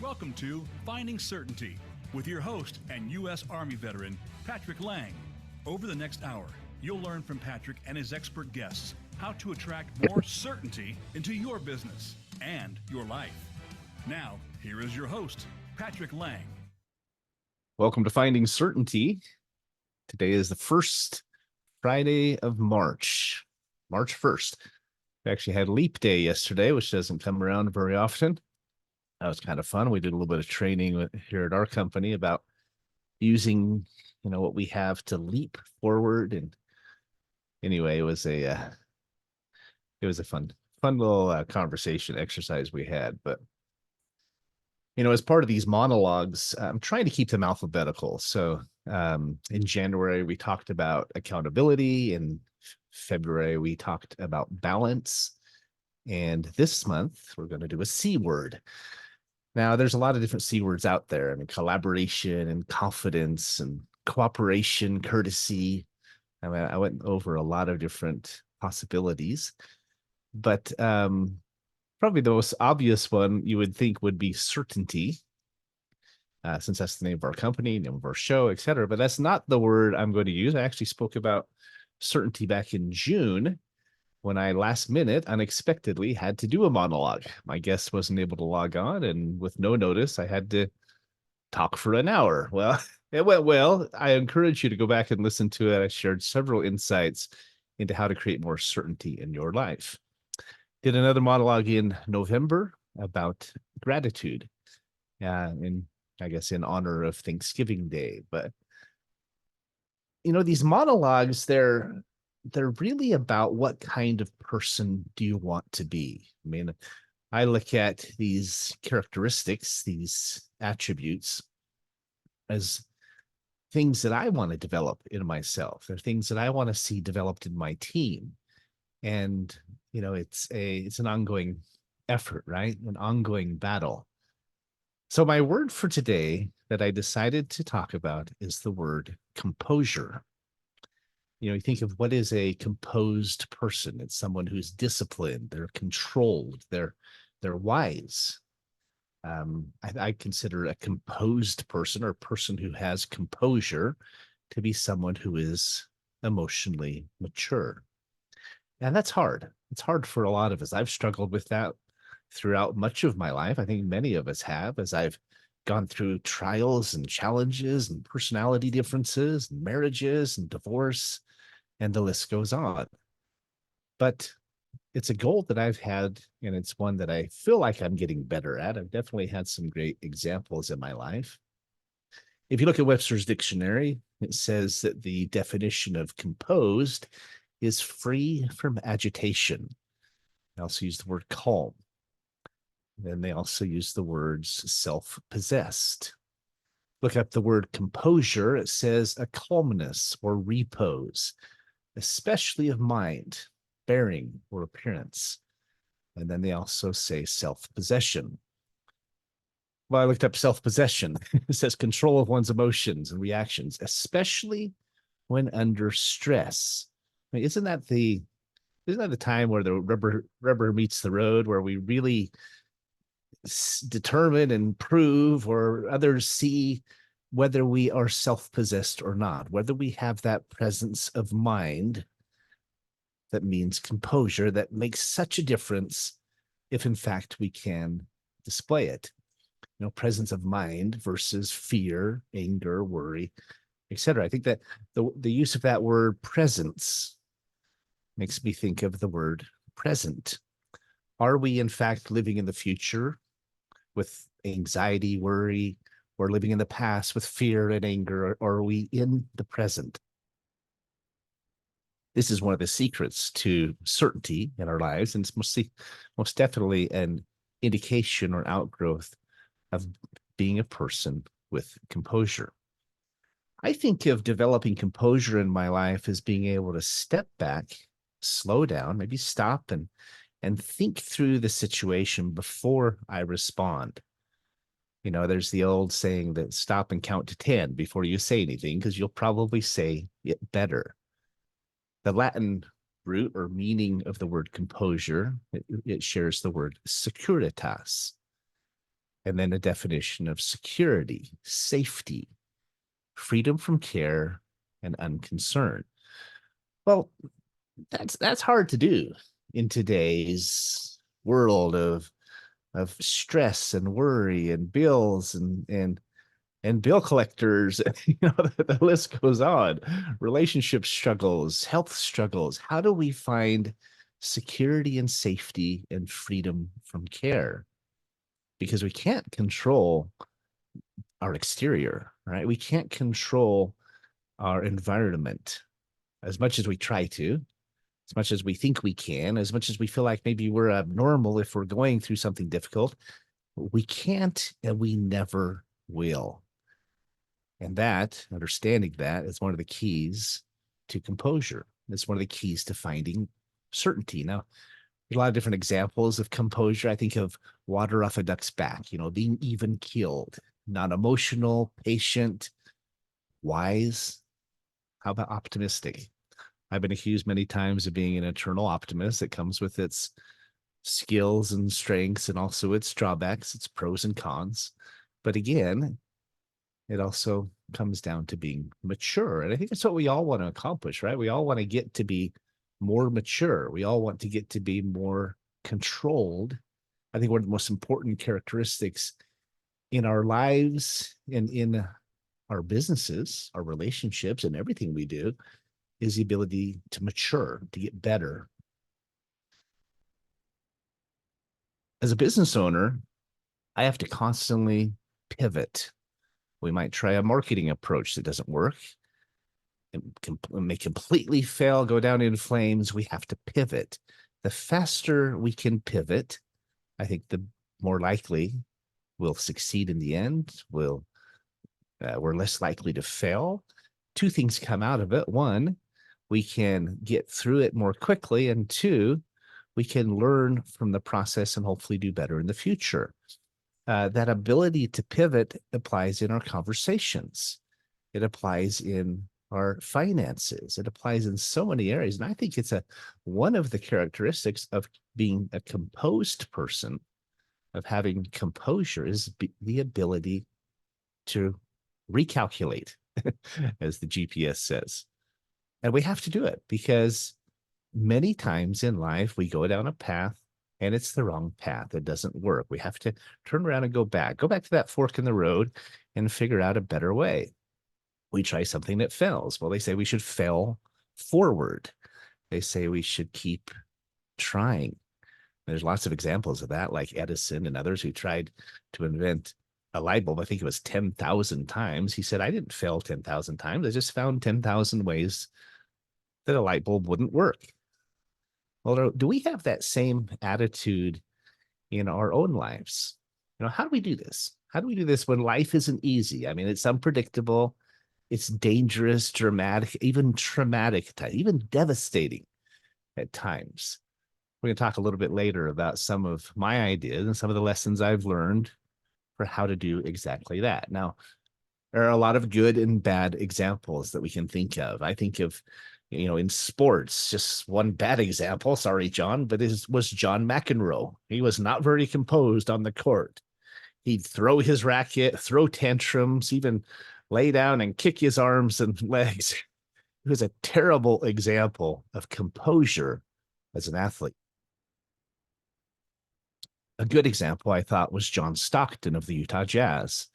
Welcome to Finding Certainty with your host and U.S. Army veteran, Patrick Laing. Over the next hour, you'll learn from Patrick and his expert guests how to attract more certainty into your business and your life. Now, here is your host, Patrick Laing. Welcome to Finding Certainty. Today is the first Friday of March, March 1st. We actually had Leap Day yesterday, which doesn't come around very often. That was kind of fun. We did a little bit of training here at our company about using, what we have to leap forward. And anyway, it was a fun little conversation exercise we had. But as part of these monologues, I'm trying to keep them alphabetical. So in January, we talked about accountability. In February, we talked about balance. And this month, we're going to do a C word. Now, there's a lot of different C words out there. I mean, collaboration and confidence and cooperation, courtesy. I went over a lot of different possibilities. But probably the most obvious one you would think would be certainty, since that's the name of our company, name of our show, etc. But that's not the word I'm going to use. I actually spoke about certainty back in June when I last minute unexpectedly had to do a monologue. My guest wasn't able to log on, and with no notice, I had to talk for an hour. Well, it went well. I encourage you to go back and listen to it. I shared several insights into how to create more certainty in your life. Did another monologue in November about gratitude, and I guess in honor of Thanksgiving Day. But these monologues, they're really about what kind of person do you want to be. I mean, I look at these characteristics, these attributes, as things that I want to develop in myself. They're things that I want to see developed in my team. And it's an ongoing effort, right? An ongoing battle. So my word for today that I decided to talk about is the word composure. You think of what is a composed person. It's someone who's disciplined, they're controlled, they're wise. I consider a composed person, or a person who has composure, to be someone who is emotionally mature. And that's hard. It's hard for a lot of us. I've struggled with that throughout much of my life. I think many of us have, as I've gone through trials and challenges and personality differences and marriages and divorce, and the list goes on. But it's a goal that I've had, and it's one that I feel like I'm getting better at. I've definitely had some great examples in my life. If you look at Webster's dictionary, it says that the definition of composed is free from agitation. They also use the word calm. Then they also use the words self-possessed. Look up the word composure. It says a calmness or repose, especially of mind, bearing, or appearance. And then they also say self-possession. Well, I looked up self-possession. It says control of one's emotions and reactions, especially when under stress. I mean, isn't that the time where the rubber meets the road, where we really determine and prove, or others see, whether we are self-possessed or not, whether we have that presence of mind that means composure, that makes such a difference if in fact we can display it. Presence of mind versus fear, anger, worry, etc. I think that the use of that word presence makes me think of the word present. Are we in fact living in the future with anxiety, worry, or living in the past with fear and anger, or are we in the present? This is one of the secrets to certainty in our lives, and it's most definitely an indication or outgrowth of being a person with composure. I think of developing composure in my life as being able to step back, slow down, maybe stop and think through the situation before I respond. There's the old saying that stop and count to 10 before you say anything, because you'll probably say it better. The Latin root or meaning of the word composure, it shares the word securitas. and then a definition of security, safety, freedom from care, and unconcern. Well, that's hard to do in today's world of stress and worry and bills and bill collectors. The list goes on. Relationship struggles, health struggles. How do we find security and safety and freedom from care? Because we can't control our exterior, right? We can't control our environment as much as we try to, as much as we think we can, as much as we feel like maybe we're abnormal if we're going through something difficult. We can't, and we never will. And that, understanding that, is one of the keys to composure. It's one of the keys to finding certainty. Now, there's a lot of different examples of composure. I think of water off a duck's back, being even keeled, not emotional, patient, wise. How about optimistic? I've been accused many times of being an eternal optimist. It comes with its skills and strengths and also its drawbacks, its pros and cons. But again, it also comes down to being mature. And I think that's what we all want to accomplish, right? We all want to get to be more mature. We all want to get to be more controlled. I think one of the most important characteristics in our lives and in our businesses, our relationships, and everything we do is the ability to mature, to get better. As a business owner, I have to constantly pivot. We might try a marketing approach that doesn't work. It may completely fail, go down in flames. We have to pivot. The faster we can pivot, I think the more likely we'll succeed in the end. We're less likely to fail. Two things come out of it. One, we can get through it more quickly. And two, we can learn from the process and hopefully do better in the future. That ability to pivot applies in our conversations. It applies in our finances. It applies in so many areas. And I think it's one of the characteristics of being a composed person, of having composure, is the ability to recalculate, as the GPS says. And we have to do it because many times in life we go down a path and it's the wrong path. It doesn't work. We have to turn around and go back to that fork in the road and figure out a better way. We try something that fails. Well, they say we should fail forward. They say we should keep trying. There's lots of examples of that, like Edison and others who tried to invent a light bulb. I think it was 10,000 times. He said, I didn't fail 10,000 times. I just found 10,000 ways that a light bulb wouldn't work. Well, do we have that same attitude in our own lives? How do we do this? How do we do this when life isn't easy? I mean, it's unpredictable, it's dangerous, dramatic, even traumatic, even devastating at times. We're going to talk a little bit later about some of my ideas and some of the lessons I've learned for how to do exactly that. Now, there are a lot of good and bad examples that we can think of. I think of, in sports, just one bad example, sorry, John, but it was John McEnroe. He was not very composed on the court. He'd throw his racket, throw tantrums, even lay down and kick his arms and legs. It was a terrible example of composure as an athlete. A good example, I thought, was John Stockton of the Utah Jazz.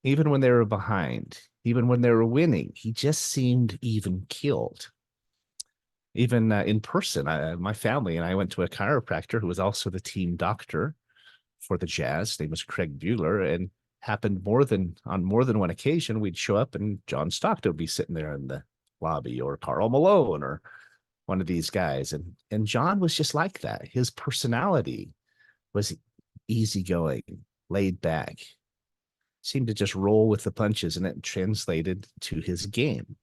Even when they were behind, even when they were winning, he just seemed even keeled. Even in person, my family and I went to a chiropractor who was also the team doctor for the Jazz. His name was Craig Bueller, and happened on more than one occasion, we'd show up and John Stockton would be sitting there in the lobby, or Karl Malone, or one of these guys. And John was just like that. His personality was easygoing, laid back, seemed to just roll with the punches, and it translated to his game.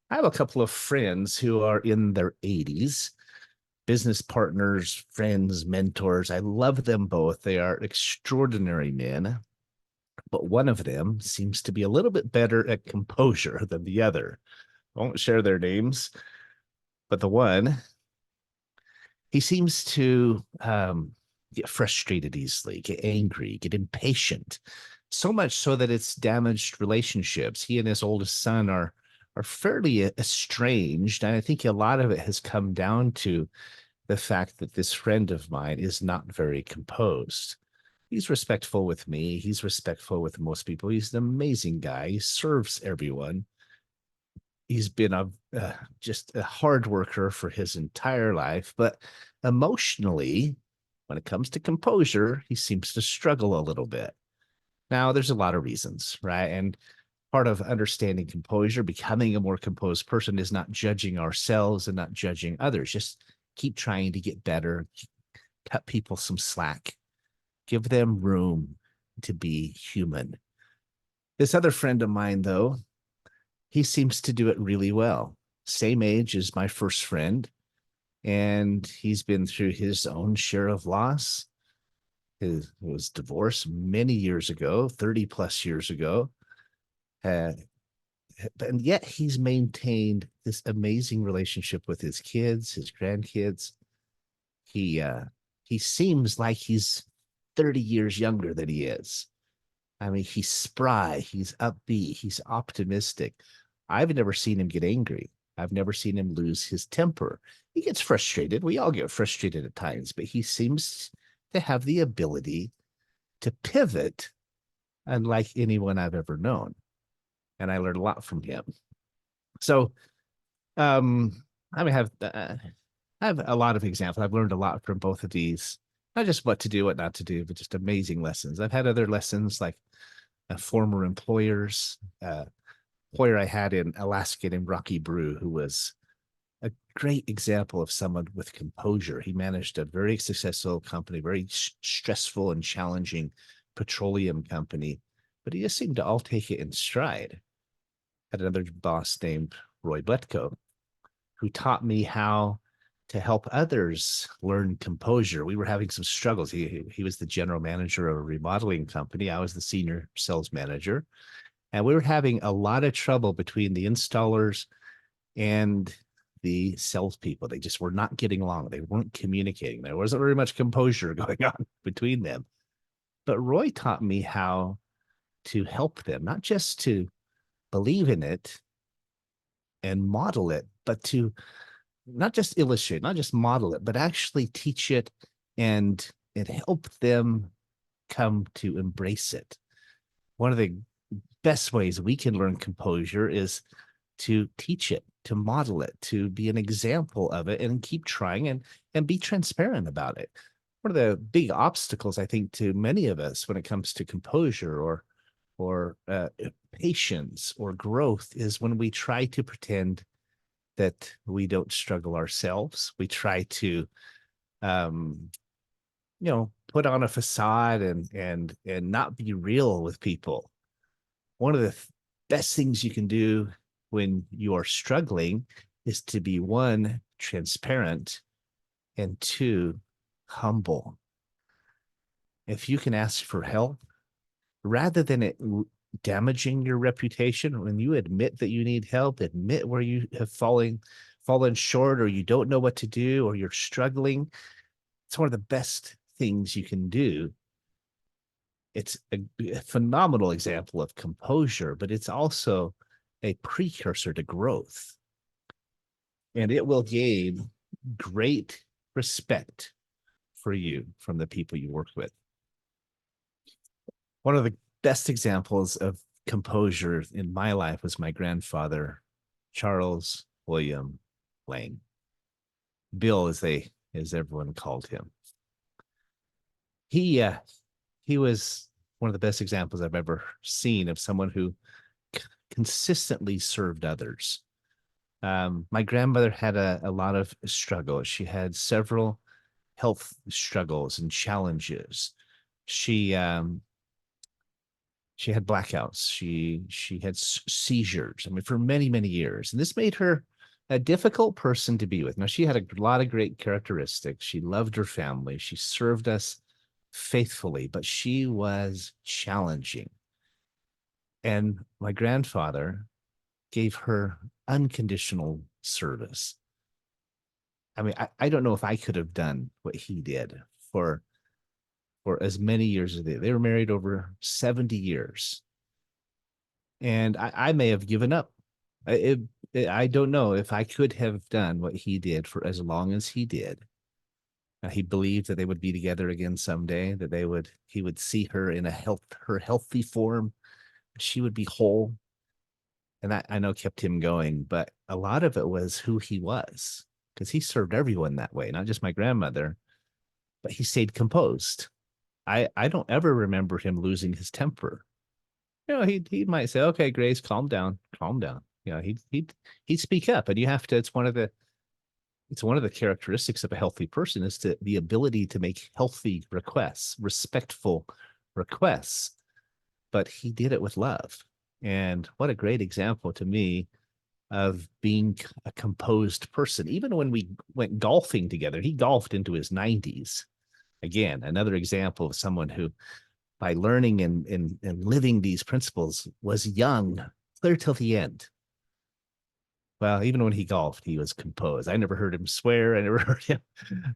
I have a couple of friends who are in their 80s, business partners, friends, mentors. I love them both. They are extraordinary men, but one of them seems to be a little bit better at composure than the other. I won't share their names, but the one, he seems to get frustrated easily, get angry, get impatient, so much so that it's damaged relationships. He and his oldest son are fairly estranged, and I think a lot of it has come down to the fact that this friend of mine is not very composed. He's respectful with me. He's respectful with most people. He's an amazing guy. He serves everyone. He's been just a hard worker for his entire life, but emotionally, when it comes to composure, he seems to struggle a little bit. Now, there's a lot of reasons, right? And part of understanding composure, becoming a more composed person, is not judging ourselves and not judging others. Just keep trying to get better, cut people some slack, give them room to be human. This other friend of mine, though, he seems to do it really well. Same age as my first friend, and he's been through his own share of loss. He was divorced many years ago, 30 plus years ago. Uh, and yet he's maintained this amazing relationship with his kids, his grandkids. He seems like he's 30 years younger than he is. I mean, he's spry, he's upbeat, he's optimistic. I've never seen him get angry. I've never seen him lose his temper. He gets frustrated. We all get frustrated at times, but he seems to have the ability to pivot unlike anyone I've ever known. And I learned a lot from him. So, I mean, I have a lot of examples. I've learned a lot from both of these, not just what to do, what not to do, but just amazing lessons. I've had other lessons like former employers, employer I had in Alaska named Rocky Brew, who was a great example of someone with composure. He managed a very successful company, very stressful and challenging petroleum company, but he just seemed to all take it in stride. Had another boss named Roy Bletko, who taught me how to help others learn composure. We were having some struggles. He was the general manager of a remodeling company. I was the senior sales manager. And we were having a lot of trouble between the installers and the salespeople. They just were not getting along. They weren't communicating. There wasn't very much composure going on between them. But Roy taught me how to help them, not just to believe in it and model it, but to not just illustrate, not just model it, but actually teach it and help them come to embrace it. One of the best ways we can learn composure is to teach it, to model it, to be an example of it, and keep trying and be transparent about it. One of the big obstacles, I think, to many of us when it comes to composure or patience or growth is when we try to pretend that we don't struggle ourselves. We try to, put on a facade and not be real with people. One of the best things you can do when you are struggling is to be one, transparent, and two, humble. If you can ask for help, rather than it damaging your reputation, when you admit that you need help, admit where you have fallen short, or you don't know what to do, or you're struggling, it's one of the best things you can do. It's a phenomenal example of composure, but it's also a precursor to growth. And it will gain great respect for you from the people you work with. One of the best examples of composure in my life was my grandfather, Charles William Laing. Bill, as everyone called him. He was one of the best examples I've ever seen of someone who consistently served others. My grandmother had a lot of struggles. She had several health struggles and challenges. She had blackouts. She had seizures. I mean, for many, many years. And this made her a difficult person to be with. Now, she had a lot of great characteristics. She loved her family. She served us faithfully, but she was challenging. And my grandfather gave her unconditional service. I mean, I don't know if I could have done what he did for for as many years as they were married over 70 years. And I may have given up. I don't know if I could have done what he did for as long as he did. He believed that they would be together again someday, that he would see her in her healthy form, she would be whole. And that I know kept him going, but a lot of it was who he was, because he served everyone that way, not just my grandmother, but he stayed composed. I don't ever remember him losing his temper. He might say, "Okay, Grace, calm down, calm down." He'd speak up, and you have to. It's one of the characteristics of a healthy person is the ability to make healthy requests, respectful requests. But he did it with love, and what a great example to me of being a composed person. Even when we went golfing together, he golfed into his 90s. Again, another example of someone who, by learning and living these principles, was young, clear till the end. Well, even when he golfed, he was composed. I never heard him swear. I never heard him.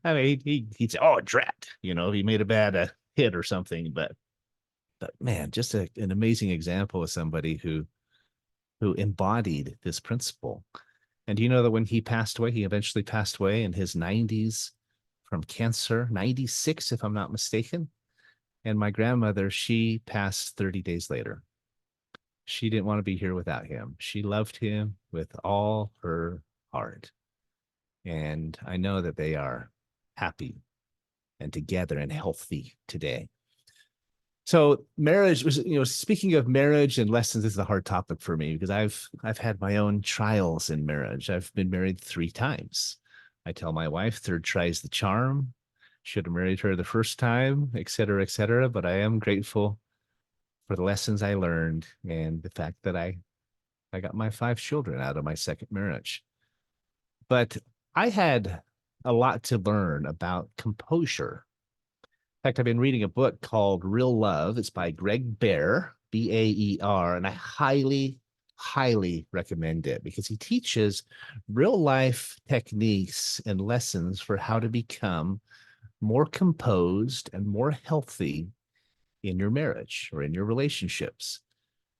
I mean, he'd say, "Oh, drat," he made a bad hit or something. But man, just an amazing example of somebody who embodied this principle. And you know that when he passed away, he eventually passed away in his 90s from cancer, 96, if I'm not mistaken. And my grandmother, she passed 30 days later. She didn't want to be here without him. She loved him with all her heart. And I know that they are happy and together and healthy today. So marriage was, speaking of marriage and lessons, this is a hard topic for me because I've had my own trials in marriage. I've been married 3 times. I tell my wife, third tries the charm. Should have married her the first time, et cetera, et cetera. But I am grateful for the lessons I learned and the fact that I got my 5 children out of my second marriage. But I had a lot to learn about composure. In fact, I've been reading a book called Real Love. It's by Greg Bear, Baer, and I highly, highly recommend it because he teaches real life techniques and lessons for how to become more composed and more healthy in your marriage or in your relationships.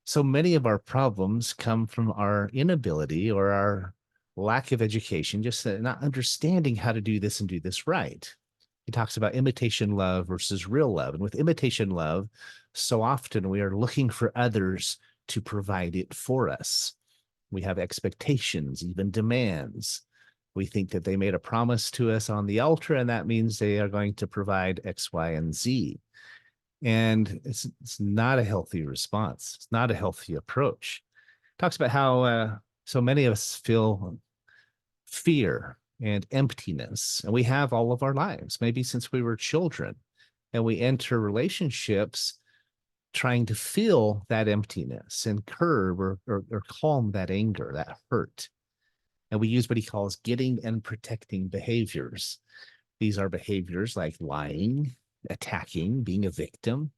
So many of our problems come from our inability or our lack of education, just not understanding how to do this and do this right. He talks about imitation love versus real love. And with imitation love, so often we are looking for others to provide it for us. We have expectations, even demands. We think that they made a promise to us on the altar, and that means they are going to provide X, Y, and Z. And it's not a healthy response. It's not a healthy approach. Talks about how so many of us feel fear and emptiness, and we have all of our lives, maybe since we were children, and we enter relationships trying to fill that emptiness and curb or calm that anger, that hurt. And we use what he calls getting and protecting behaviors. These are behaviors like lying, attacking, being a victim.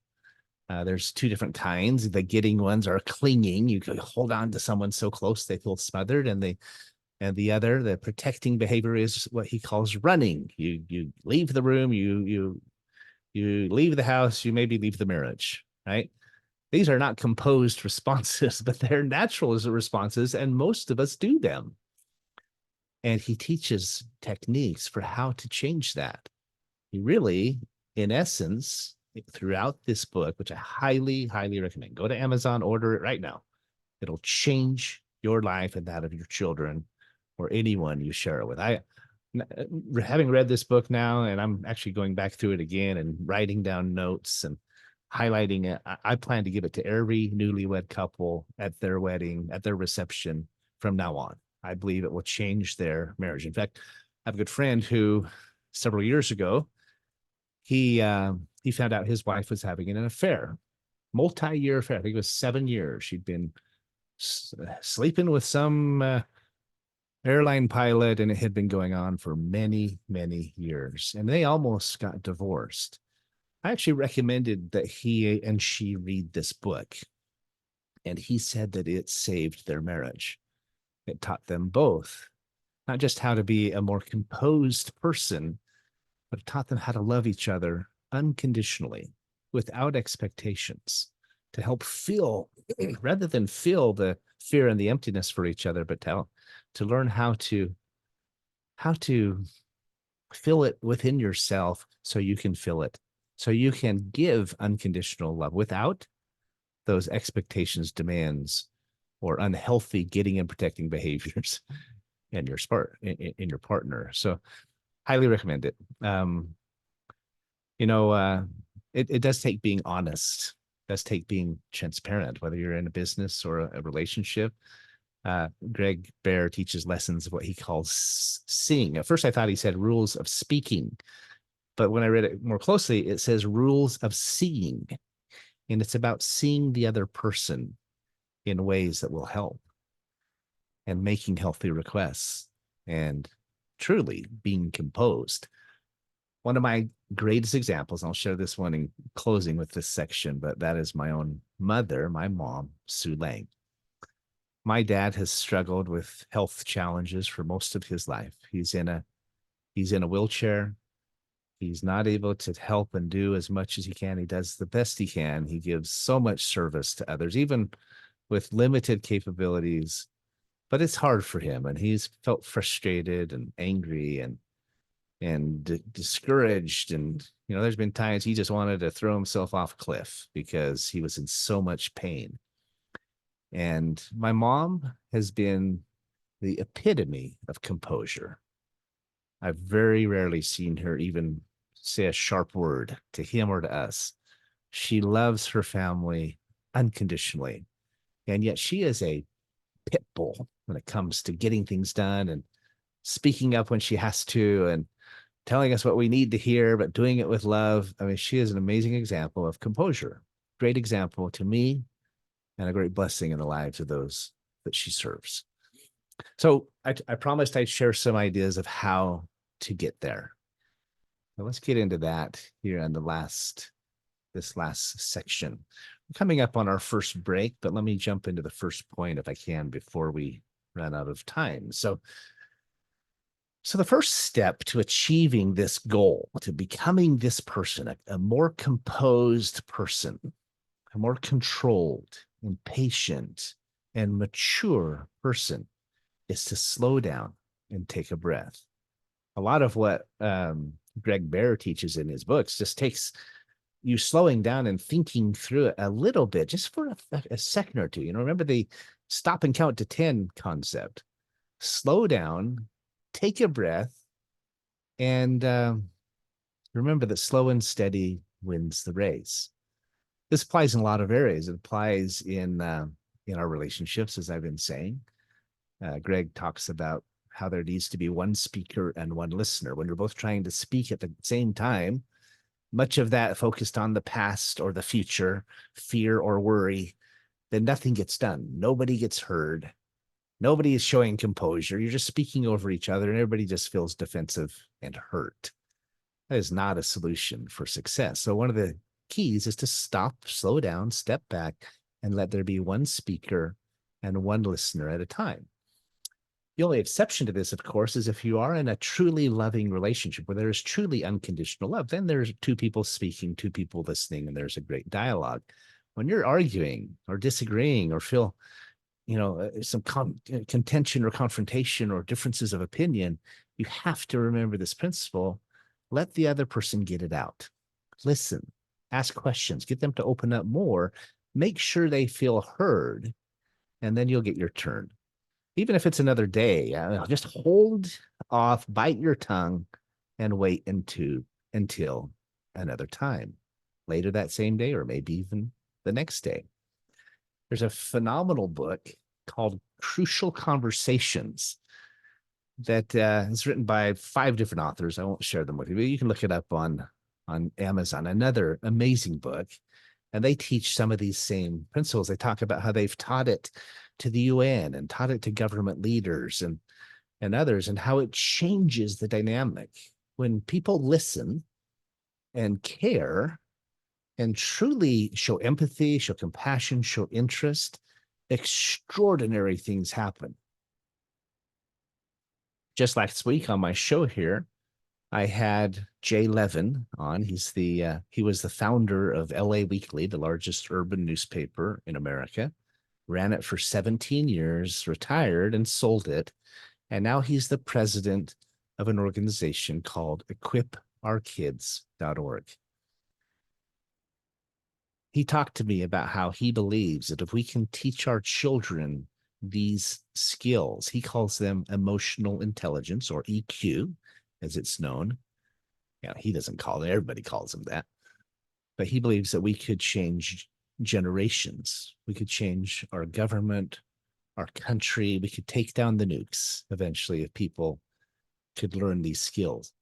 There's 2 different kinds. The getting ones are clinging. You hold on to someone so close they feel smothered, and the protecting behavior is what he calls running. You leave the room, you leave the house, you maybe leave the marriage, right? These are not composed responses, but they're natural as responses, and most of us do them. And he teaches techniques for how to change that. He really, in essence, throughout this book, which I highly, highly recommend, go to Amazon, order it right now. It'll change your life and that of your children or anyone you share it with. Having read this book now, and I'm actually going back through it again and writing down notes and highlighting it. I plan to give it to every newlywed couple at their wedding, at their reception from now on. I believe it will change their marriage. In fact, I have a good friend who several years ago, he found out his wife was having an affair, multi-year affair. I think it was 7 years. She'd been sleeping with some airline pilot, and it had been going on for many, many years. And they almost got divorced. I actually recommended that he and she read this book. And he said that it saved their marriage. It taught them both, not just how to be a more composed person, but it taught them how to love each other unconditionally without expectations to help fill, rather than fill the fear and the emptiness for each other, but to learn how to fill it within yourself so you can fill it, so you can give unconditional love without those expectations, demands, or unhealthy getting and protecting behaviors in your in your partner. So highly recommend it. You know, it does take being honest, does take being transparent, whether you're in a business or a relationship. Greg Bear teaches lessons of what he calls seeing. At first, I thought he said rules of speaking, but when I read it more closely, it says rules of seeing. And it's about seeing the other person in ways that will help and making healthy requests and truly being composed. One of my greatest examples, I'll share this one in closing with this section, but that is my own mother, my mom, Sue Laing. My dad has struggled with health challenges for most of his life. He's in a wheelchair. He's not able to help and do as much as he can. He does the best he can. He gives so much service to others, even with limited capabilities, but it's hard for him. And he's felt frustrated and angry and discouraged. And, you know, there's been times he just wanted to throw himself off a cliff because he was in so much pain. And my mom has been the epitome of composure. I've very rarely seen her even say a sharp word to him or to us. She loves her family unconditionally. And yet she is a pit bull when it comes to getting things done and speaking up when she has to and telling us what we need to hear, but doing it with love. I mean, she is an amazing example of composure. Great example to me and a great blessing in the lives of those that she serves. So I promised I'd share some ideas of how to get there. Now let's get into that here on this last section. We're coming up on our first break, but let me jump into the first point if I can before we run out of time. So the first step to achieving this goal, to becoming this person, a more composed person, a more controlled and patient and mature person, is to slow down and take a breath. A lot of what Greg Bear teaches in his books just takes you slowing down and thinking through it a little bit, just for a second or two. You know, remember the stop and count to 10 concept. Slow down, take a breath, and remember that slow and steady wins the race. This applies in a lot of areas. It applies in our relationships, as I've been saying. Greg talks about how there needs to be one speaker and one listener. When you're both trying to speak at the same time, much of that focused on the past or the future, fear or worry, then nothing gets done. Nobody gets heard. Nobody is showing composure. You're just speaking over each other and everybody just feels defensive and hurt. That is not a solution for success. So one of the keys is to stop, slow down, step back, and let there be one speaker and one listener at a time. The only exception to this, of course, is if you are in a truly loving relationship where there is truly unconditional love, then there's two people speaking, two people listening, and there's a great dialogue. When you're arguing or disagreeing or feel, you know, some contention or confrontation or differences of opinion, you have to remember this principle. Let the other person get it out. Listen, ask questions, get them to open up more, make sure they feel heard, and then you'll get your turn. Even if it's another day, just hold off, bite your tongue, and wait until another time, later that same day, or maybe even the next day. There's a phenomenal book called Crucial Conversations that is written by 5 different authors. I won't share them with you, but you can look it up on Amazon. Another amazing book. And they teach some of these same principles. They talk about how they've taught it to the UN and taught it to government leaders and others, and how it changes the dynamic. When people listen and care and truly show empathy, show compassion, show interest, extraordinary things happen. Just last week on my show here, I had Jay Levin on. He was the founder of LA Weekly, the largest urban newspaper in America. Ran it for 17 years, retired and sold it. And now he's the president of an organization called equipourkids.org. He talked to me about how he believes that if we can teach our children these skills, he calls them emotional intelligence, or EQ, as it's known. Yeah, he doesn't call it, everybody calls them that. But he believes that we could change generations. We could change our government, our country. We could take down the nukes eventually if people could learn these skills.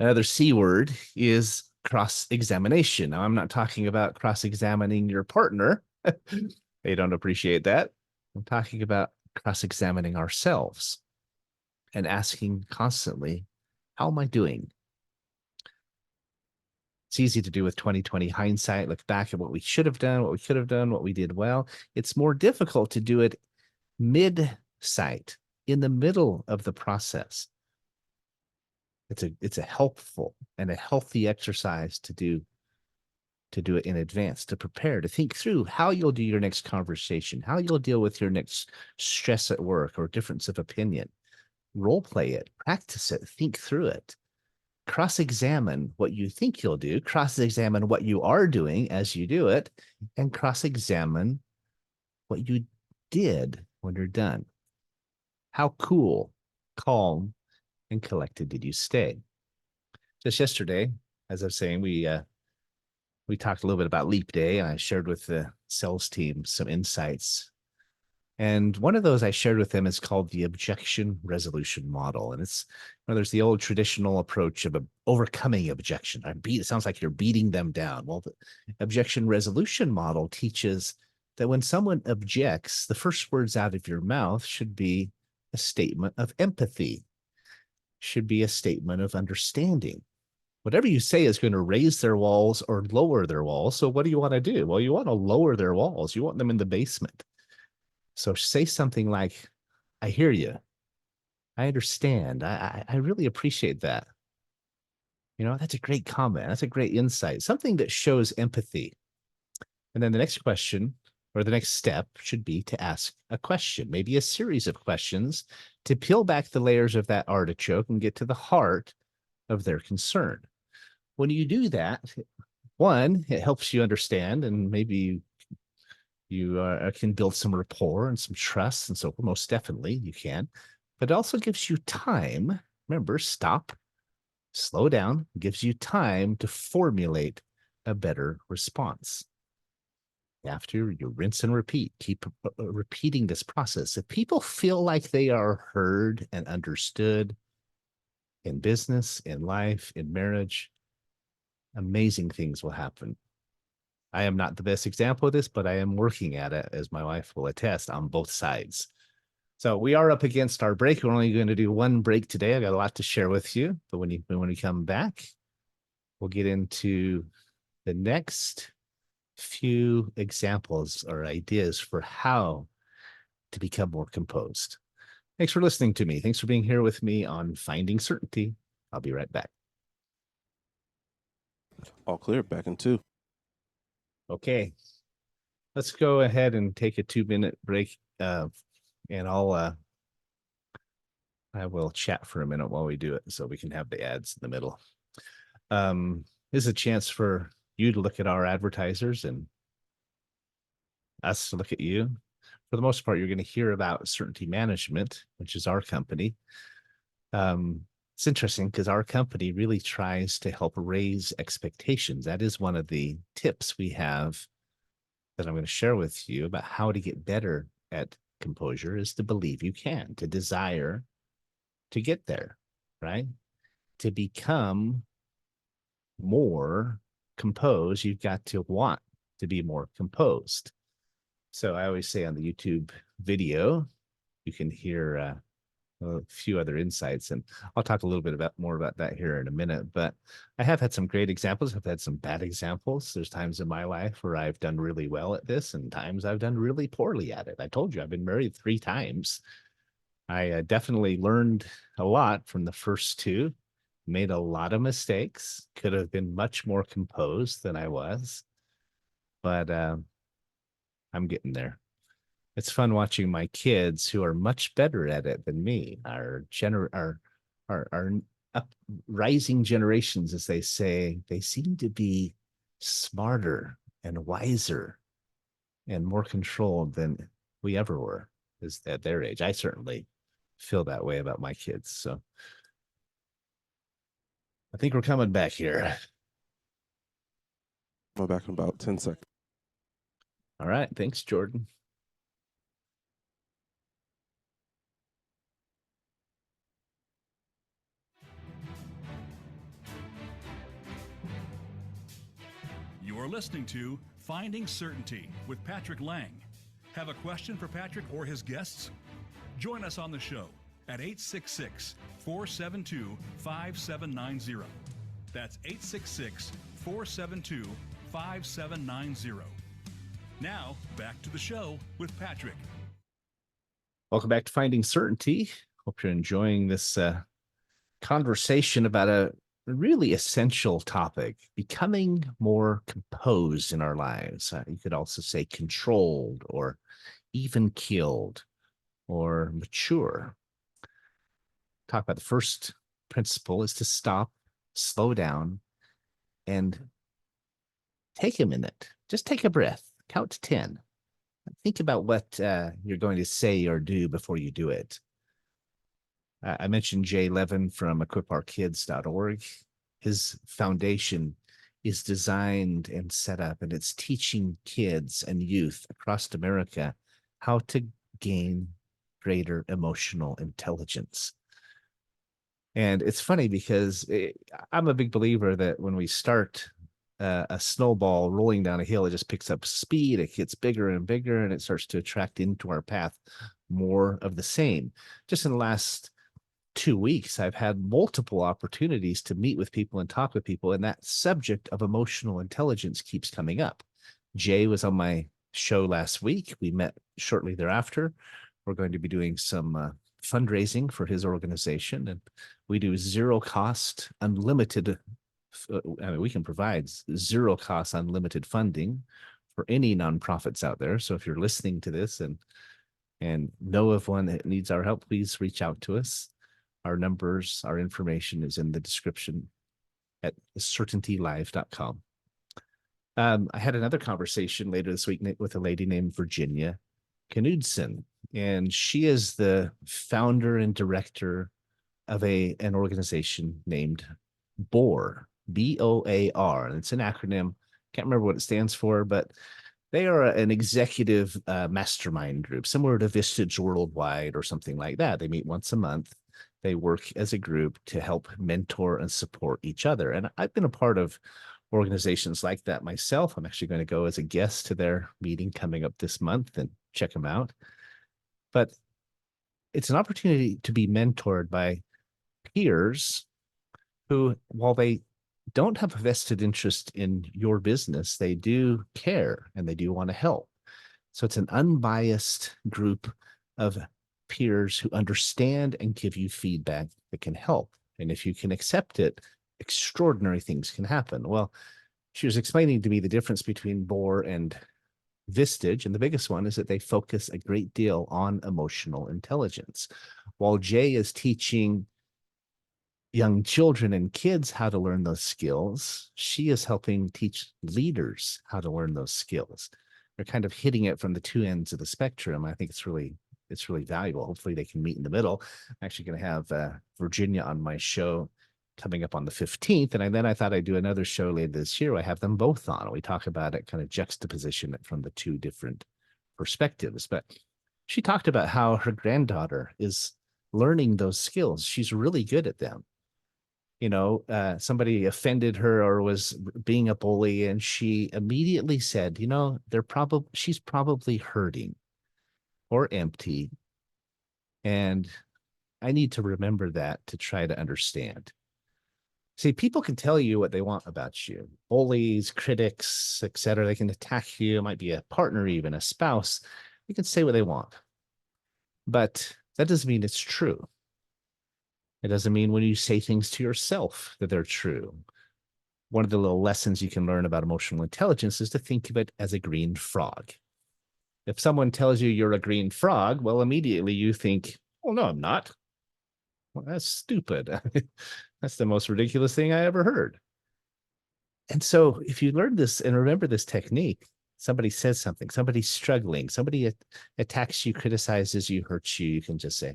Another C word is cross-examination. Now, I'm not talking about cross-examining your partner. They don't appreciate that. I'm talking about cross-examining ourselves and asking constantly, how am I doing? It's easy to do with 2020 hindsight, look back at what we should have done, what we could have done, what we did well. It's more difficult to do it mid-sight, in the middle of the process. It's a helpful and a healthy exercise to do it in advance, to prepare, to think through how you'll do your next conversation, how you'll deal with your next stress at work or difference of opinion. Role play it, practice it, think through it. Cross-examine what you think you'll do, cross-examine what you are doing as you do it, and cross-examine what you did when you're done. How cool, calm, and collected did you stay? Just yesterday, as I was saying, we talked a little bit about Leap Day, and I shared with the sales team some insights. And one of those I shared with them is called the objection resolution model. And it's, there's the old traditional approach of overcoming objection. It sounds like you're beating them down. Well, the objection resolution model teaches that when someone objects, the first words out of your mouth should be a statement of empathy, should be a statement of understanding. Whatever you say is going to raise their walls or lower their walls. So what do you want to do? Well, you want to lower their walls. You want them in the basement. So say something like, I hear you. I understand. I really appreciate that. That's a great comment. That's a great insight. Something that shows empathy. And then the next question or the next step should be to ask a question, maybe a series of questions to peel back the layers of that artichoke and get to the heart of their concern. When you do that, one, it helps you understand, and maybe you can build some rapport and some trust. And so most definitely you can, but it also gives you time. Remember, stop, slow down, gives you time to formulate a better response. After you rinse and repeat, keep repeating this process. If people feel like they are heard and understood in business, in life, in marriage, amazing things will happen. I am not the best example of this, but I am working at it, as my wife will attest, on both sides. So we are up against our break. We're only going to do one break today. I got a lot to share with you, but when we come back, we'll get into the next few examples or ideas for how to become more composed. Thanks for listening to me. Thanks for being here with me on Finding Certainty. I'll be right back. All clear, back in 2. Okay. Let's go ahead and take a 2-minute break. And I will chat for a minute while we do it so we can have the ads in the middle. This is a chance for you to look at our advertisers and us to look at you. For the most part, you're going to hear about Certainty Management, which is our company. It's interesting because our company really tries to help raise expectations. That is one of the tips we have that I'm going to share with you about how to get better at composure, is to believe you can, to desire to get there, right? To become more composed, you've got to want to be more composed. So I always say on the YouTube video, you can hear a few other insights, and I'll talk a little bit more about that here in a minute. But I have had some great examples. I've had some bad examples. There's times in my life where I've done really well at this and times I've done really poorly at it. I told you I've been married 3 times. I definitely learned a lot from the first two, made a lot of mistakes, could have been much more composed than I was, but I'm getting there. It's fun watching my kids who are much better at it than me, our up rising generations, as they say. They seem to be smarter and wiser and more controlled than we ever were is at their age. I certainly feel that way about my kids. So I think we're coming back here. I'm back in about 10 seconds. All right. Thanks, Jordan. You're listening to Finding Certainty with Patrick Laing. Have a question for Patrick or his guests? Join us on the show at 866-472-5790. That's 866-472-5790. Now, back to the show with Patrick. Welcome back to Finding Certainty. Hope you're enjoying this conversation about a really essential topic, becoming more composed in our lives. You could also say controlled or even keeled or mature. Talk about the first principle is to stop, slow down, and take a minute. Just take a breath. Count to 10. Think about what you're going to say or do before you do it. I mentioned Jay Levin from equipourkids.org. His foundation is designed and set up, and it's teaching kids and youth across America how to gain greater emotional intelligence. And it's funny because I'm a big believer that when we start a snowball rolling down a hill, it just picks up speed, it gets bigger and bigger, and it starts to attract into our path more of the same. Just in the last 2 weeks, I've had multiple opportunities to meet with people and talk with people, and that subject of emotional intelligence keeps coming up. Jay was on my show last week. We met shortly thereafter. We're going to be doing some fundraising for his organization, and we do zero cost, unlimited. We can provide zero cost, unlimited funding for any nonprofits out there. So if you're listening to this and know of one that needs our help, please reach out to us. Our numbers, our information is in the description at certaintylive.com. I had another conversation later this week with a lady named Virginia Knudsen, and she is the founder and director of an organization named BOAR, BOAR, and it's an acronym. Can't remember what it stands for, but they are an executive mastermind group, similar to Vistage Worldwide or something like that. They meet once a month. They work as a group to help mentor and support each other. And I've been a part of organizations like that myself. I'm actually going to go as a guest to their meeting coming up this month and check them out. But it's an opportunity to be mentored by peers who, while they don't have a vested interest in your business, they do care and they do want to help. So it's an unbiased group of peers who understand and give you feedback that can help. And if you can accept it, extraordinary things can happen. Well, she was explaining to me the difference between BOAR and Vistage, and the biggest one is that they focus a great deal on emotional intelligence. While Jay is teaching young children and kids how to learn those skills, she is helping teach leaders how to learn those skills. They're kind of hitting it from the two ends of the spectrum. I think it's really valuable. Hopefully they can meet in the middle. I'm actually going to have Virginia on my show coming up on the 15th. And then I thought I'd do another show later this year. I have them both on. We talk about it, kind of juxtaposition it from the two different perspectives. But she talked about how her granddaughter is learning those skills. She's really good at them. You know, somebody offended her or was being a bully, and she immediately said, you know, she's probably hurting or empty. And I need to remember that to try to understand. See, people can tell you what they want about you. Bullies, critics, etc. They can attack you. It might be a partner, even a spouse. They can say what they want. But That doesn't mean it's true. It doesn't mean when you say things to yourself that they're true. One of the little lessons you can learn about emotional intelligence is to think of it as a green frog. If someone tells you you're a green frog, well, immediately you think, oh, no, I'm not. Well, that's stupid. That's the most ridiculous thing I ever heard. And so if you learn this and remember this technique, somebody says something, somebody's struggling, somebody attacks you, criticizes you, hurts you, you can just say,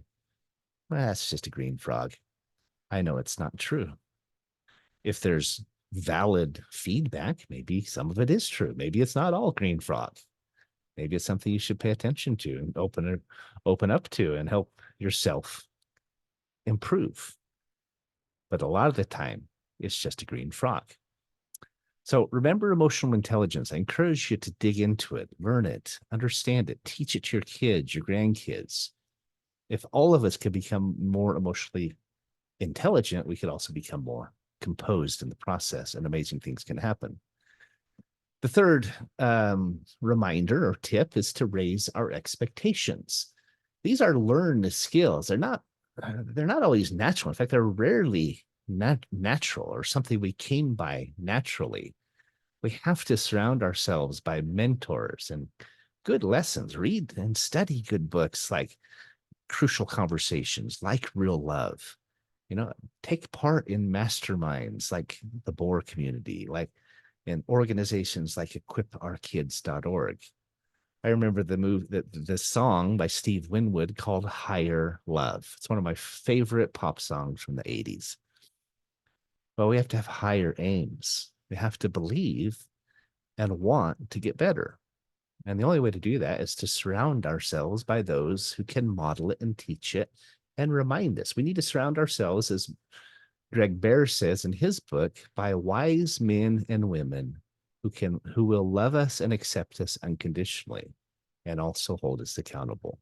well, that's just a green frog. I know it's not true. If there's valid feedback, maybe some of it is true. Maybe it's not all green frog. Maybe it's something you should pay attention to and open up to and help yourself improve. But a lot of the time, it's just a green frog. So remember emotional intelligence. I encourage you to dig into it, learn it, understand it, teach it to your kids, your grandkids. If all of us could become more emotionally intelligent, we could also become more composed in the process, and amazing things can happen. The third reminder or tip is to raise our expectations. These are learned skills. They're not always natural. In fact, they're rarely natural or something we came by naturally. We have to surround ourselves by mentors and good lessons. Read and study good books like Crucial Conversations, like Real Love. Take part in masterminds like the Bohr Community, like in organizations like equipourkids.org. I remember the song by Steve Winwood called Higher Love. It's one of my favorite pop songs from the 80s. Well, we have to have higher aims. We have to believe and want to get better. And the only way to do that is to surround ourselves by those who can model it and teach it and remind us. We need to surround ourselves, as Greg Bear says in his book, by wise men and women who will love us and accept us unconditionally and also hold us accountable.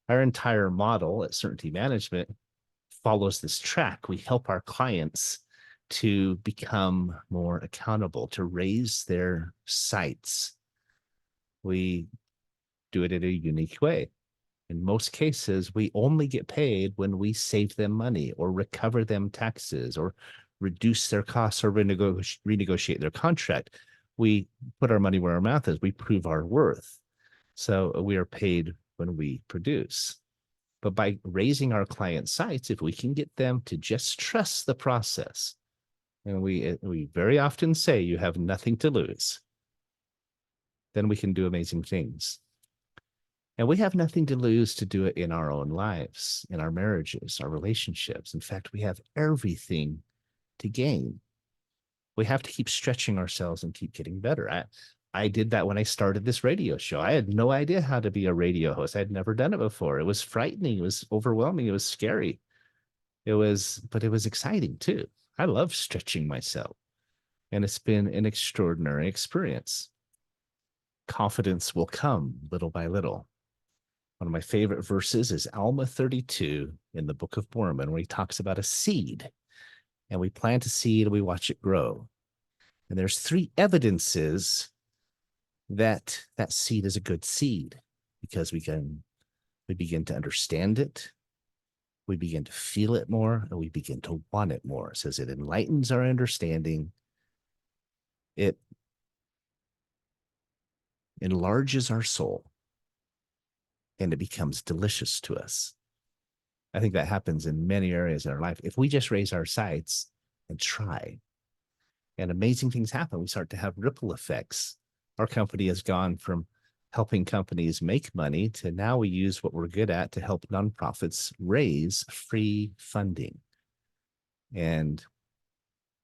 Our entire model at Certainty Management follows this track. We help our clients to become more accountable, to raise their sights. We do it in a unique way. In most cases, we only get paid when we save them money or recover them taxes or reduce their costs or renegotiate their contract. We put our money where our mouth is. We prove our worth. So we are paid when we produce. But by raising our client sights, if we can get them to just trust the process, and we very often say you have nothing to lose, then we can do amazing things. And we have nothing to lose to do it in our own lives, in our marriages, our relationships. In fact, we have everything to gain. We have to keep stretching ourselves and keep getting better. I did that when I started this radio show. I had no idea how to be a radio host. I'd never done it before. It was frightening. It was overwhelming. It was scary. But it was exciting too. I love stretching myself. And it's been an extraordinary experience. Confidence will come little by little. One of my favorite verses is Alma 32 in the Book of Mormon, where he talks about a seed. And we plant a seed and we watch it grow. And there's 3 evidences that that seed is a good seed, because we begin to understand it, we begin to feel it more, and we begin to want it more. It says it enlightens our understanding, it enlarges our soul, and it becomes delicious to us. I think that happens in many areas in our life. If we just raise our sights and try, and amazing things happen, we start to have ripple effects. Our company has gone from helping companies make money to now we use what we're good at to help nonprofits raise free funding. And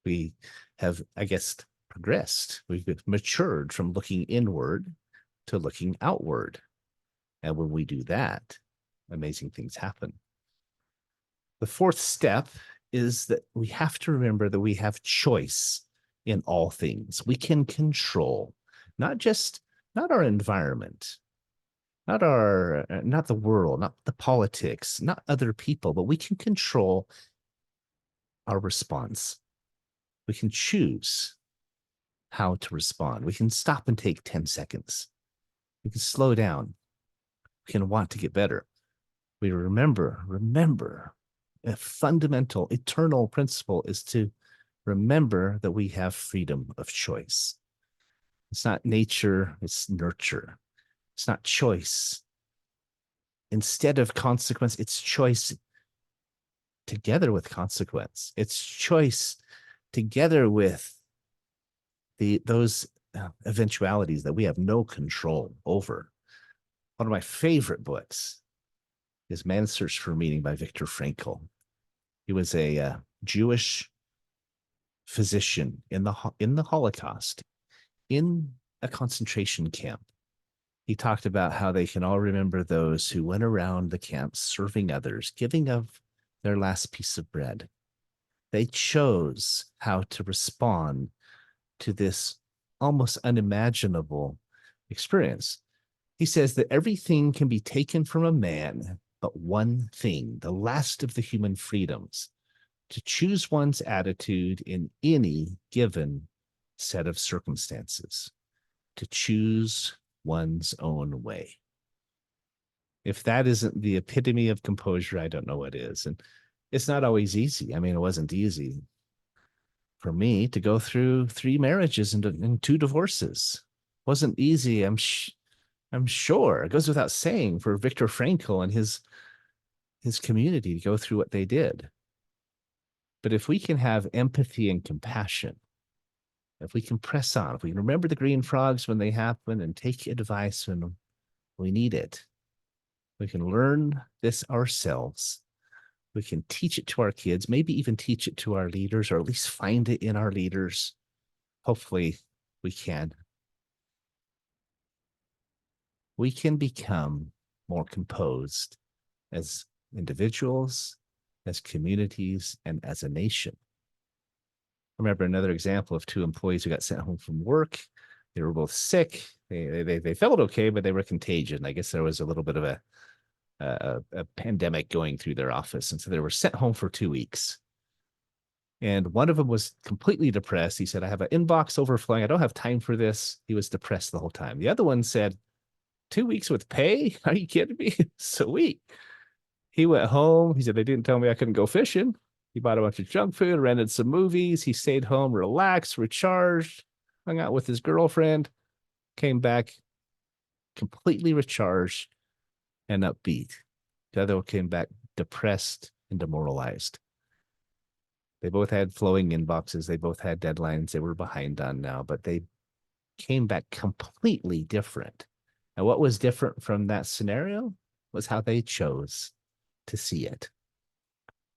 we have, I guess, progressed. We've matured from looking inward to looking outward. And when we do that, amazing things happen. The 4th step is that we have to remember that we have choice in all things. We can control not our environment, not the world, not the politics, not other people, but we can control our response. We can choose how to respond. We can stop and take 10 seconds. We can slow down. We can want to get better. We remember a fundamental, eternal principle is to remember that we have freedom of choice. It's not nature, it's nurture. It's not choice. Instead of consequence, it's choice together with consequence. It's choice together with those eventualities that we have no control over. One of my favorite books is Man's Search for Meaning by Viktor Frankl. He was a Jewish physician in the Holocaust, in a concentration camp. He talked about how they can all remember those who went around the camps serving others, giving of their last piece of bread. They chose how to respond to this almost unimaginable experience. He says that everything can be taken from a man, but one thing, the last of the human freedoms, to choose one's attitude in any given set of circumstances, to choose one's own way. If that isn't the epitome of composure, I don't know what is. And it's not always easy. I mean, it wasn't easy for me to go through 3 marriages and 2 divorces. It wasn't easy. I'm sure it goes without saying for Viktor Frankl and his community to go through what they did. But if we can have empathy and compassion, if we can press on, if we can remember the green frogs when they happen and take advice when we need it, we can learn this ourselves. We can teach it to our kids, maybe even teach it to our leaders, or at least find it in our leaders. Hopefully we can. We can become more composed as individuals, as communities, and as a nation. I remember another example of 2 employees who got sent home from work. They were both sick. They felt okay, but they were contagious. I guess there was a little bit of a pandemic going through their office. And so they were sent home for 2 weeks. And one of them was completely depressed. He said, I have an inbox overflowing. I don't have time for this. He was depressed the whole time. The other one said, 2 weeks with pay? Are you kidding me? Sweet. He went home. He said, they didn't tell me I couldn't go fishing. He bought a bunch of junk food, rented some movies. He stayed home, relaxed, recharged, hung out with his girlfriend, came back completely recharged and upbeat. The other one came back depressed and demoralized. They both had flowing inboxes. They both had deadlines they were behind on now, but they came back completely different. And what was different from that scenario was how they chose to see it.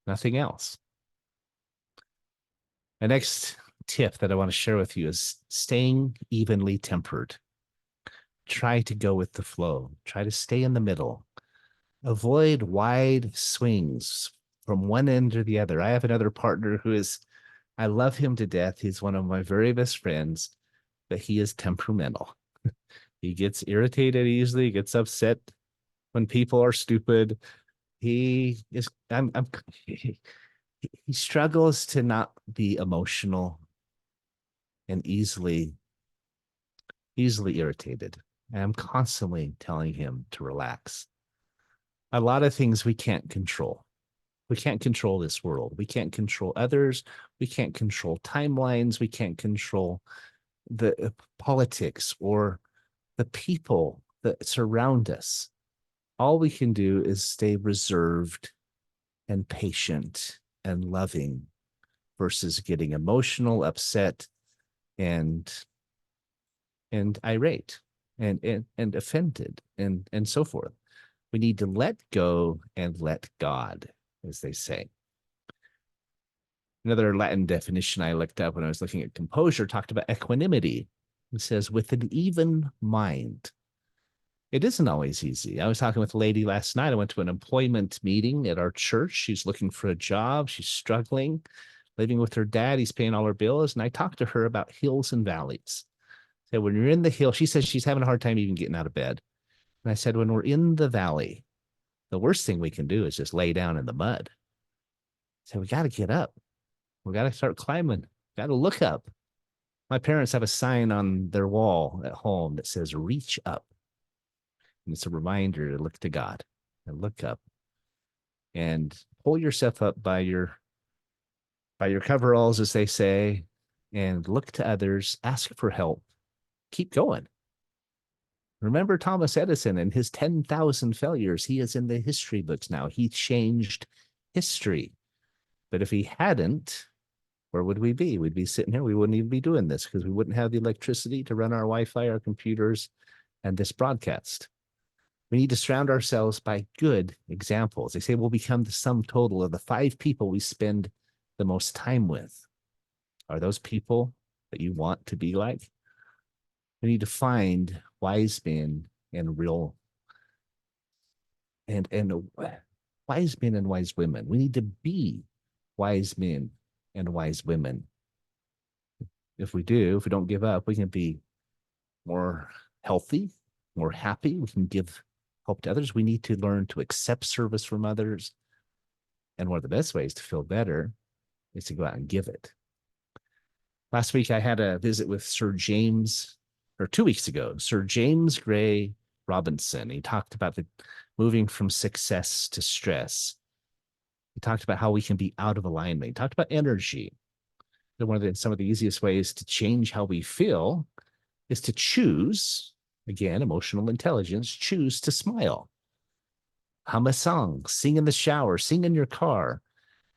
Nothing else. The next tip that I want to share with you is staying evenly tempered. Try to go with the flow. Try to stay in the middle. Avoid wide swings from one end to the other. I have another partner I love him to death. He's one of my very best friends, but he is temperamental. He gets irritated easily, gets upset when people are stupid. He struggles to not be emotional and easily irritated. And I'm constantly telling him to relax. A lot of things we can't control. We can't control this world. We can't control others. We can't control timelines. We can't control the politics or the people that surround us. All we can do is stay reserved and patient and loving versus getting emotional, upset, and irate and offended and so forth. We need to let go and let God, as they say. Another Latin definition I looked up when I was looking at composure talked about equanimity. It says, with an even mind. It isn't always easy. I was talking with a lady last night. I went to an employment meeting at our church. She's looking for a job. She's struggling, living with her dad. He's paying all her bills. And I talked to her about hills and valleys. So when you're in the hill, she says she's having a hard time even getting out of bed. And I said, when we're in the valley, the worst thing we can do is just lay down in the mud. So we got to get up. We got to start climbing. Got to look up. My parents have a sign on their wall at home that says, reach up. And it's a reminder to look to God and look up. and pull yourself up by your coveralls, as they say, and look to others, ask for help, keep going. Remember Thomas Edison and his 10,000 failures. He is in the history books now. He changed history. But if he hadn't, where would we be? We'd be sitting here. We wouldn't even be doing this because we wouldn't have the electricity to run our Wi-Fi, our computers, and this broadcast. We need to surround ourselves by good examples. They say we'll become the sum total of the 5 people we spend the most time with. Are those people that you want to be like? We need to find wise men and wise men and wise women. We need to be wise men and wise women. If we don't give up, we can be more healthy, more happy. We can give help to others. We need to learn to accept service from others. And one of the best ways to feel better is to go out and give it. Last week, I had a visit with 2 weeks ago, Sir James Gray Robinson. He talked about moving from success to stress. He talked about how we can be out of alignment. He talked about energy. Some of the easiest ways to change how we feel is to choose, again, emotional intelligence, choose to smile. Hum a song, sing in the shower, sing in your car.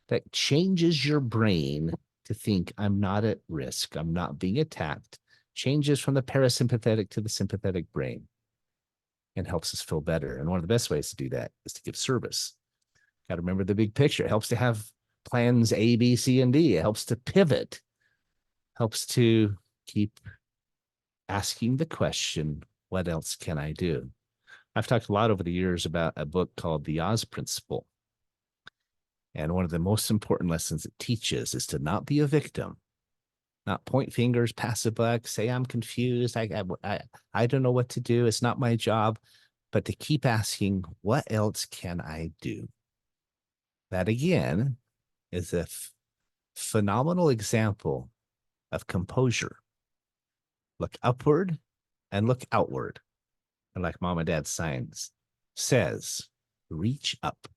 That changes your brain to think, I'm not at risk, I'm not being attacked. Changes from the parasympathetic to the sympathetic brain and helps us feel better. And one of the best ways to do that is to give service. Got to remember the big picture. It helps to have plans A, B, C, and D. It helps to pivot, helps to keep asking the question, what else can I do? I've talked a lot over the years about a book called The Oz Principle. And one of the most important lessons it teaches is to not be a victim, not point fingers, pass a buck, say I'm confused, I don't know what to do, it's not my job, but to keep asking, what else can I do? That, again, is a phenomenal example of composure. Look upward and look outward. And like Mom and Dad's signs says, reach up.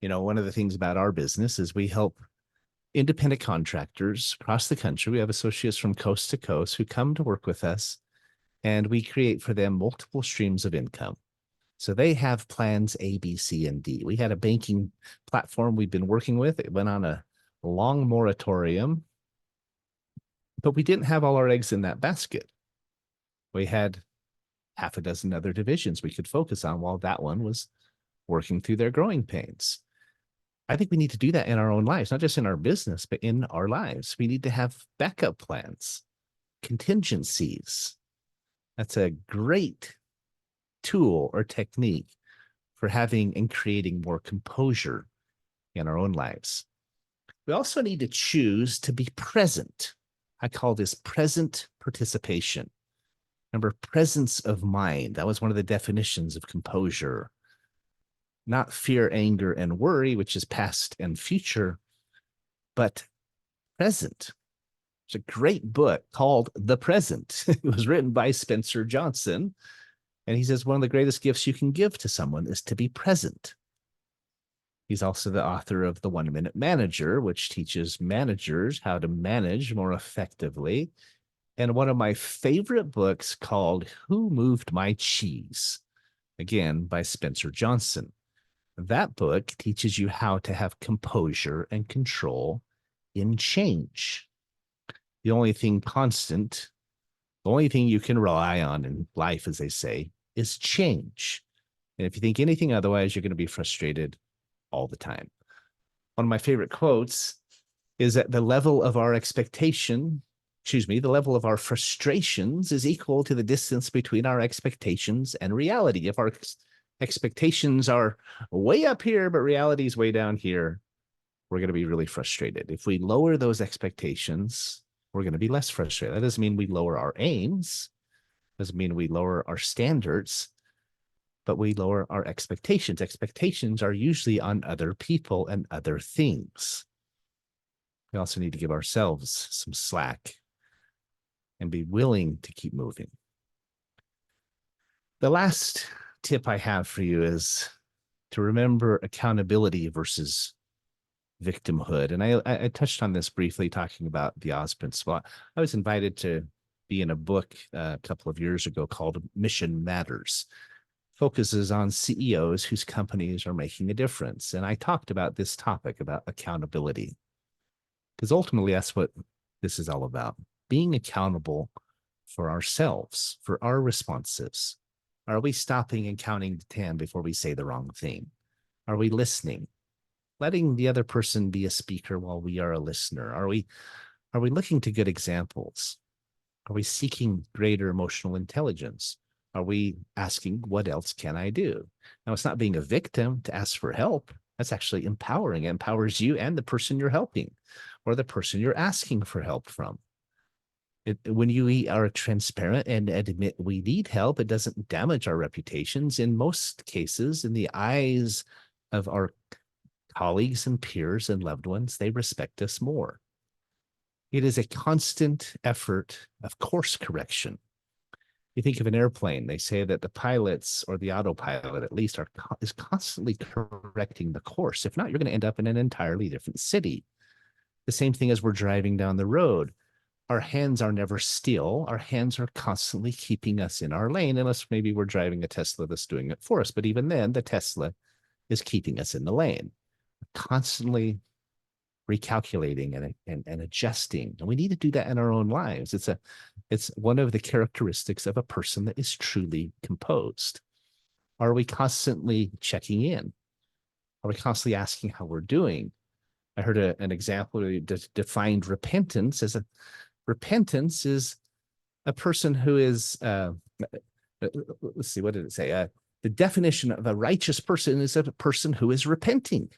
One of the things about our business is we help independent contractors across the country. We have associates from coast to coast who come to work with us, and we create for them multiple streams of income. So they have plans A, B, C, and D. We had a banking platform we've been working with. It went on a long moratorium, but we didn't have all our eggs in that basket. We had half a dozen other divisions we could focus on while that one was working through their growing pains. I think we need to do that in our own lives, not just in our business, but in our lives. We need to have backup plans, contingencies. That's a great tool or technique for having and creating more composure in our own lives. We also need to choose to be present. I call this present participation. Remember, presence of mind. That was one of the definitions of composure. Not fear, anger, and worry, which is past and future, but present. There's a great book called The Present. It was written by Spencer Johnson. And he says one of the greatest gifts you can give to someone is to be present. He's also the author of The 1 Minute Manager, which teaches managers how to manage more effectively. And one of my favorite books called Who Moved My Cheese? Again, by Spencer Johnson. That book teaches you how to have composure and control in change. The only thing constant, the only thing you can rely on in life, as they say, is change. And if you think anything otherwise, you're going to be frustrated all the time. One of my favorite quotes is that the level of our frustrations is equal to the distance between our expectations and reality. If our expectations are way up here, but reality is way down here, we're going to be really frustrated. If we lower those expectations, we're going to be less frustrated. That doesn't mean we lower our aims, doesn't mean we lower our standards, but we lower our expectations. Expectations are usually on other people and other things. We also need to give ourselves some slack and be willing to keep moving. The last tip I have for you is to remember accountability versus victimhood. And I touched on this briefly talking about the Oz Principle. I was invited to be in a book a couple of years ago called Mission Matters, focuses on CEOs whose companies are making a difference. And I talked about this topic about accountability, because ultimately that's what this is all about, being accountable for ourselves, for our responses. Are we stopping and counting to 10 before we say the wrong thing? Are we listening? Letting the other person be a speaker while we are a listener? Are we looking to good examples? Are we seeking greater emotional intelligence? Are we asking, what else can I do? Now, it's not being a victim to ask for help. That's actually empowering. It empowers you and the person you're helping or the person you're asking for help from. When you are transparent and admit we need help, it doesn't damage our reputations. In most cases, in the eyes of our colleagues and peers and loved ones, they respect us more. It is a constant effort of course correction. You think of an airplane, they say that the pilots, or the autopilot at least, is constantly correcting the course. If not, you're going to end up in an entirely different city. The same thing as we're driving down the road. Our hands are never still. Our hands are constantly keeping us in our lane, unless maybe we're driving a Tesla that's doing it for us. But even then, the Tesla is keeping us in the lane, constantly recalculating and adjusting. And we need to do that in our own lives. It's one of the characteristics of a person that is truly composed. Are we constantly checking in? Are we constantly asking how we're doing? I heard an example that defined repentance as repentance is a person who is, let's see, what did it say? The definition of a righteous person is a person who is repenting.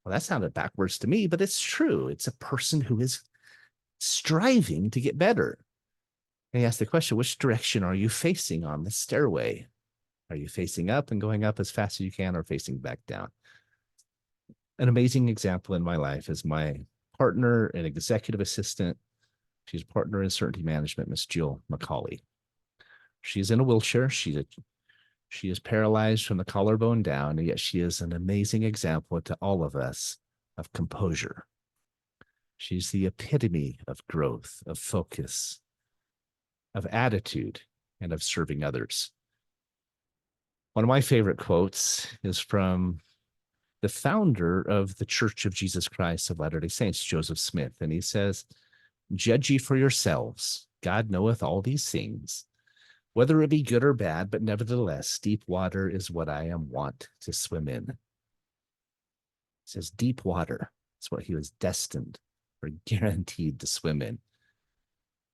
Well, that sounded backwards to me, but it's true. It's a person who is striving to get better. And he asked the question, which direction are you facing on the stairway? Are you facing up and going up as fast as you can, or facing back down? An amazing example in my life is my partner and executive assistant. She's a partner in certainty management, Miss Jill McCauley. She's in a wheelchair. She is paralyzed from the collarbone down, and yet she is an amazing example to all of us of composure. She's the epitome of growth, of focus, of attitude, and of serving others. One of my favorite quotes is from the founder of the Church of Jesus Christ of Latter-day Saints, Joseph Smith, and he says, "Judge ye for yourselves. God knoweth all these things, whether it be good or bad, but nevertheless, deep water is what I am wont to swim in." It says deep water is what he was destined or guaranteed to swim in.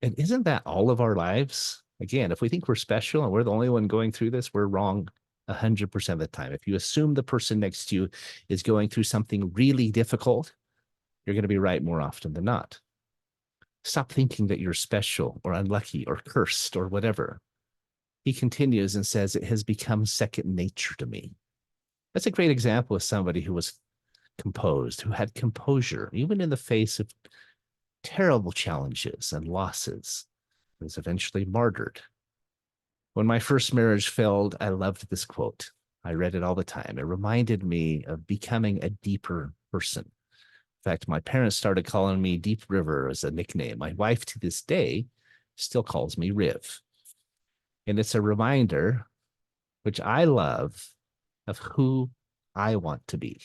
And isn't that all of our lives? Again, if we think we're special and we're the only one going through this, we're wrong 100% of the time. If you assume the person next to you is going through something really difficult, you're going to be right more often than not. Stop thinking that you're special or unlucky or cursed or whatever. He continues and says, it has become second nature to me. That's a great example of somebody who was composed, who had composure, even in the face of terrible challenges and losses. He was eventually martyred. When my first marriage failed, I loved this quote. I read it all the time. It reminded me of becoming a deeper person. In fact, my parents started calling me Deep River as a nickname. My wife to this day still calls me Riv. And it's a reminder, which I love, of who I want to be.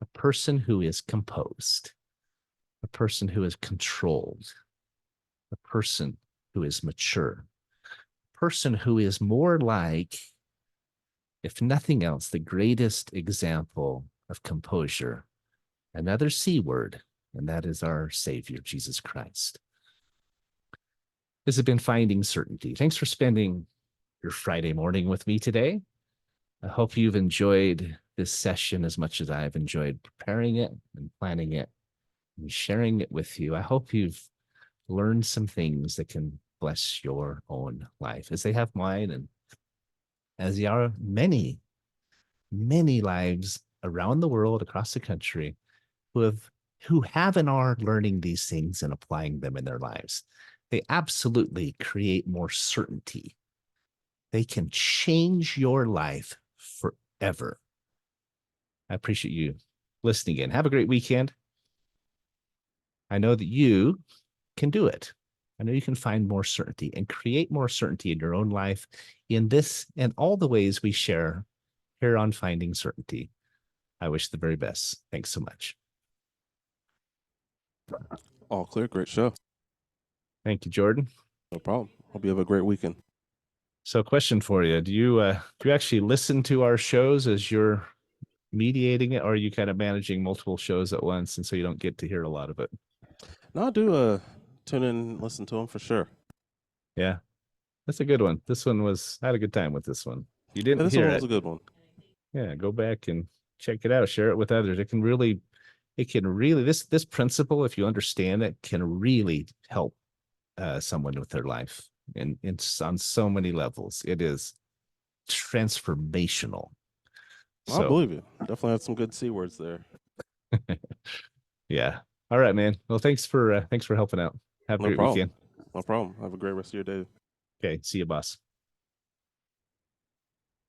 A person who is composed, a person who is controlled, a person who is mature, a person who is more like, if nothing else, the greatest example of composure, another C word, and that is our Savior, Jesus Christ. This has been Finding Certainty. Thanks for spending your Friday morning with me today. I hope you've enjoyed this session as much as I've enjoyed preparing it and planning it and sharing it with you. I hope you've learned some things that can bless your own life, as they have mine, and as there are many, many lives around the world, across the country, who have and are learning these things and applying them in their lives. They absolutely create more certainty. They can change your life forever I appreciate you listening in. Have a great weekend. I know that you can do it. I know you can find more certainty and create more certainty in your own life in this and all the ways we share here on Finding Certainty. I wish the very best. Thanks so much. All clear. Great show. Thank you, Jordan. No problem. Hope you have a great weekend. So, question for you: Do you actually listen to our shows as you're mediating it, or are you kind of managing multiple shows at once, and so you don't get to hear a lot of it? No, I do tune in and listen to them for sure. Yeah, that's a good one. This one I had a good time with this one. You didn't this hear one it. was a good one. Yeah, go back and check it out. Share it with others. It can really this principle, if you understand it, can really help someone with their life and on so many levels. It is transformational. I believe you. Definitely had some good C words there. Yeah. All right, man. Well, thanks for helping out. Have a great weekend. No problem. Have a great rest of your day. Okay. See you, boss.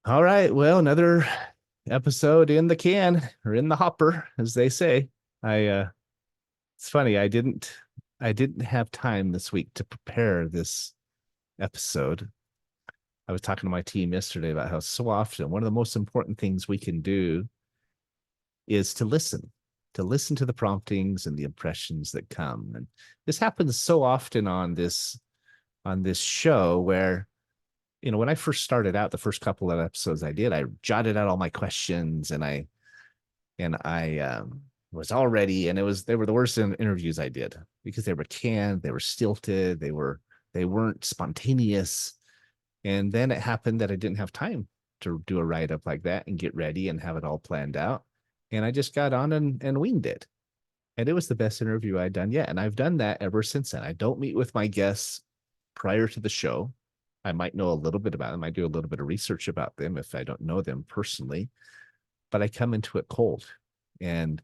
All right. Well, another episode in the can, or in the hopper, as they say. It's funny. I didn't have time this week to prepare this episode. I was talking to my team yesterday about how so often one of the most important things we can do is to listen to the promptings and the impressions that come. And this happens so often on this show where, when I first started out, the first couple of episodes I jotted out all my questions, and I was all ready, and they were the worst interviews I did because they were canned, they were stilted, they weren't spontaneous. And then it happened that I didn't have time to do a write-up like that and get ready and have it all planned out. And I just got on and winged it. And it was the best interview I'd done yet. And I've done that ever since then. I don't meet with my guests prior to the show. I might know a little bit about them. I do a little bit of research about them if I don't know them personally. But I come into it cold. And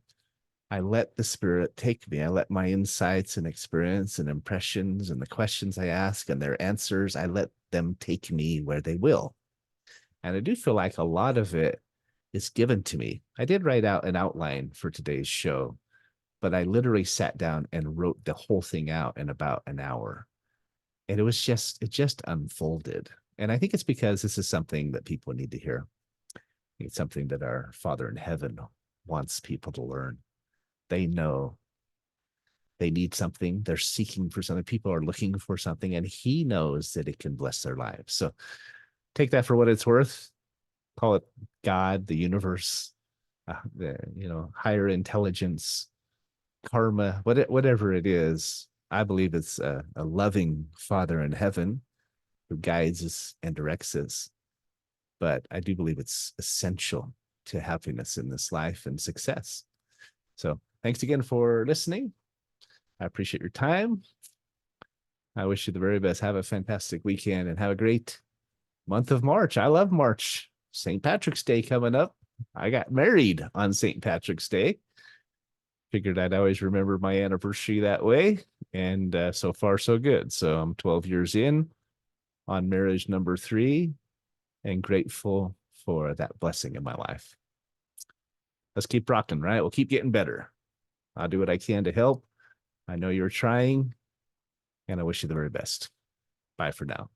I let the Spirit take me. I let my insights and experience and impressions and the questions I ask and their answers, I let them take me where they will. And I do feel like a lot of it is given to me. I did write out an outline for today's show, but I literally sat down and wrote the whole thing out in about an hour. And it just unfolded. And I think it's because this is something that people need to hear. It's something that our Father in heaven wants people to learn. They know they need something. They're seeking for something. People are looking for something, and he knows that it can bless their lives. So take that for what it's worth. Call it God, the universe, higher intelligence, karma, whatever it is. I believe it's a loving Father in heaven who guides us and directs us. But I do believe it's essential to happiness in this life and success. So thanks again for listening. I appreciate your time. I wish you the very best. Have a fantastic weekend and have a great month of March. I love March. St. Patrick's Day coming up. I got married on St. Patrick's Day. Figured I'd always remember my anniversary that way. And so far, so good. So I'm 12 years in on marriage number 3 and grateful for that blessing in my life. Let's keep rocking, right? We'll keep getting better. I'll do what I can to help. I know you're trying, and I wish you the very best. Bye for now.